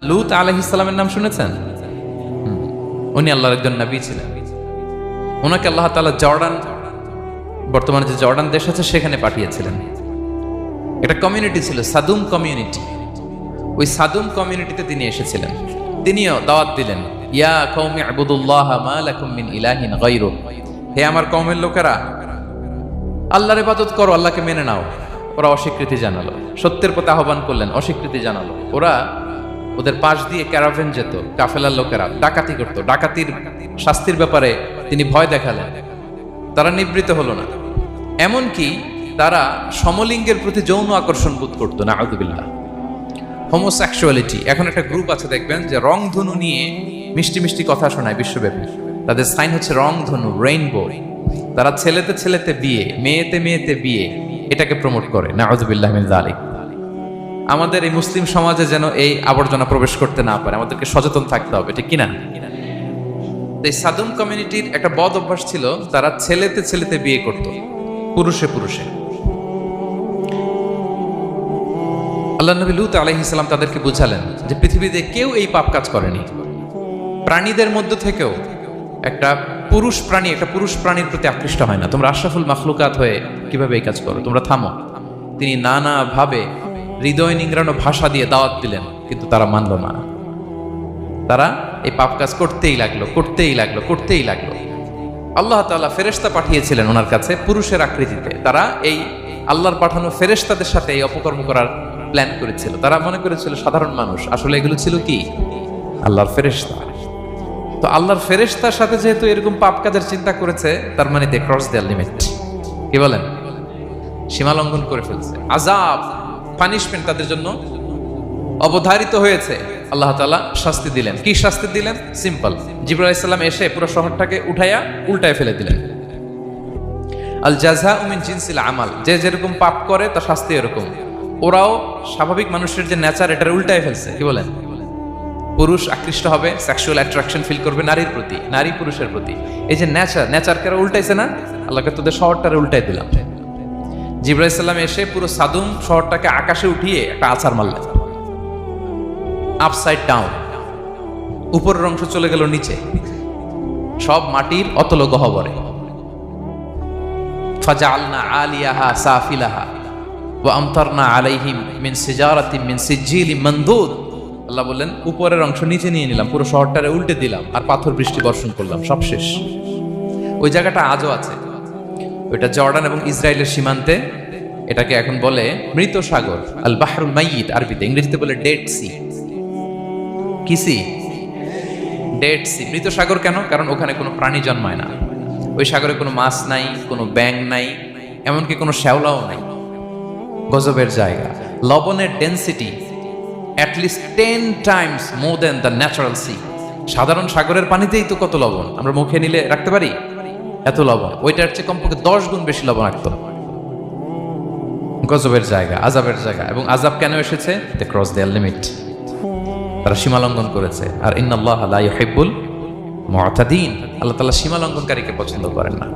লূত আলাইহিস সালামের নাম শুনেছেন? উনি আল্লাহর একজন নবী ছিলেন। ওনাকে আল্লাহ তাআলা জর্ডান, বর্তমানে যে জর্ডান দেশ আছে সেখানে পাঠিয়েছিলেন। একটা কমিউনিটি ছিল সাদুম কমিউনিটি। ওই সাদুম কমিউনিটিতে তিনি এসেছিলেন। তিনিও দাওয়াত দিলেন, ইয়া কওমি ইবুদুল্লাহ মা লাকুম মিন ইলাহিন গায়রু। হে আমার কওমের লোকেরা, আল্লাহর ইবাদত করো, আল্লাহকে মেনে নাও। ওরা অস্বীকৃতি জানালো। সত্যের পথে আহ্বান করলেন, অস্বীকৃতি জানালো। ওদের পাশ দিয়ে ক্যারাভেন যেত, কাফেলার লোকেরা ডাকাতি করত। ডাকাতির শাস্তির ব্যাপারে তিনি ভয় দেখালেন। তারা নিবৃত্ত হলো না। এমনকি তারা সমলিঙ্গের প্রতি যৌন আকর্ষণ বোধ করতো না, আউযুবিল্লাহ। হোমোসেক্সুয়ালিটি, এখন একটা গ্রুপ আছে দেখবেন যে রংধনু নিয়ে মিষ্টি মিষ্টি কথা শোনায় বিশ্বব্যাপী। তাদের সাইন হচ্ছে রংধনু, রেইনবো। তারা ছেলেতে ছেলেতে বিয়ে, মেয়েতে মেয়েতে বিয়ে, এটাকে প্রমোট করে, নাউযুবিল্লাহ মিন যালিক। আমাদের এই মুসলিম সমাজে যেন এই আবর্জনা প্রবেশ করতে না পারে, আমাদেরকে সচেতন থাকতে হবে, ঠিক কিনা? এই সাদুম কমিউনিটির একটা বদ অভ্যাস ছিল, তারা ছেলেতে ছেলেতে বিয়ে করত, পুরুষে পুরুষে। আল্লাহ নবী লূত আলাইহিস সালাম তাদেরকে বুঝালেন যে পৃথিবীতে কেউ এই পাপ কাজ করেনি। প্রাণীদের মধ্য থেকেও একটা পুরুষ প্রাণীর প্রতি আকৃষ্ট হয় না। তোমরা আশরাফুল মাখলুকাত হয়ে কিভাবে এই কাজ করো? তোমরা থামো। তিনি নানা ভাবে হৃদয় নিংড়ানো ভাষা দিয়ে দাওয়াত দিলেন, কিন্তু তারা মানল না। তারা এই পাপ কাজ করতেই লাগলো। আল্লাহ তাআলা ফেরেশতা পাঠিয়েছিলেন ওনার কাছে পুরুষের আকৃতিতে। তারা এই আল্লাহর পাঠানো ফেরেশতাদের সাথে এই অপকর্ম করার প্ল্যান করেছিল। তারা মনে করেছিল সাধারণ মানুষ, আসলে এগুলো ছিল কি? আল্লাহর ফেরেশতা। তো আল্লাহর ফেরেশতার সাথে যেহেতু এরকম পাপ কাজের চিন্তা করেছে, তার মানে দে ক্রস দেয়ার লিমিট। কি বলেন? সীমা লঙ্ঘন করে ফেলছে। আযাব, পানিশমেন্ট তাদের জন্য অবধারিত হয়েছে। আল্লাহ তাআলা শাস্তি দিলেন। কি শাস্তি দিলেন? সিম্পল। জিবরাইল আলাইহিস সালাম এসে পুরো শহরটাকে উল্টায় ফেলে দিলেন। আল জাযাউ মিন জিনসিল আমাল, যে যেরকম পাপ করে তার শাস্তি এরকম। ওরাও স্বাভাবিক মানুষের যে নেচার, এটার উল্টায় ফেলছে। কি বলেন? পুরুষ আকৃষ্ট হবে, সেক্সুয়াল অ্যাট্রাকশন ফিল করবে নারীর প্রতি, নারী পুরুষের প্রতি। এই যে নেচারকে উল্টাইছে না, আল্লাহকে তোদের শহরটারে উল্টাই দিলাম। জিবরাইল আলাইহিস সালাম এসে পুরো সাদুম শহরটাকে আকাশে উঠিয়ে একটা আছাড় মারলেন, আপসাইড ডাউন। উপরের অংশ চলে গেল নিচে, সব মাটির অতল গহ্বরে। ফাজআলনা আলিয়াহা সাফিলাহা ওয়া আমতারনা আলাইহিম মিন সিজারাতিন মিন সিজিলিম মানদুদ। আল্লাহ বললেন, উপরের অংশ নিচে নিয়ে নিলাম, পুরো শহরটারে উল্টে দিলাম, আর পাথর বৃষ্টি বর্ষণ করলাম, সব শেষ। ওই জায়গাটা আজও আছে, ওইটা জর্ডান এবং ইসরায়েলের সীমান্তে। এটাকে এখন বলে মৃত সাগর, আল বাহরুল মাইয়িত আরবিতে, ইংরেজিতে বলে ডেড সি। কি সি? Dead sea. মৃত সাগর কেন? কারণ ওখানে কোনো প্রাণী জন্মায় না। ওই সাগরে কোনো মাছ নাই, কোনো ব্যাঙ নাই, এমনকি কোনো শ্যাওলাও নাই। গজবের জায়গা। লবণের density at least 10 times more than the natural sea. সাধারণ সাগরের পানিতেই তো কত লবণ, আমরা মুখে নিলে রাখতে পারি এত লবণ। ওইটার চেয়ে কমপক্ষে 10 গুণ বেশি লবণাক্ত। গজবের জায়গা, আযাবের জায়গা। এবং আযাব কেন এসেছে? They cross their limit. তারা সীমা লঙ্ঘন করেছে। আর ইন্নাল্লাহা লা ইউহিব্বুল মুআতাদিন, আল্লাহ তাআলা সীমা লঙ্ঘনকারীকে পছন্দ করেন না।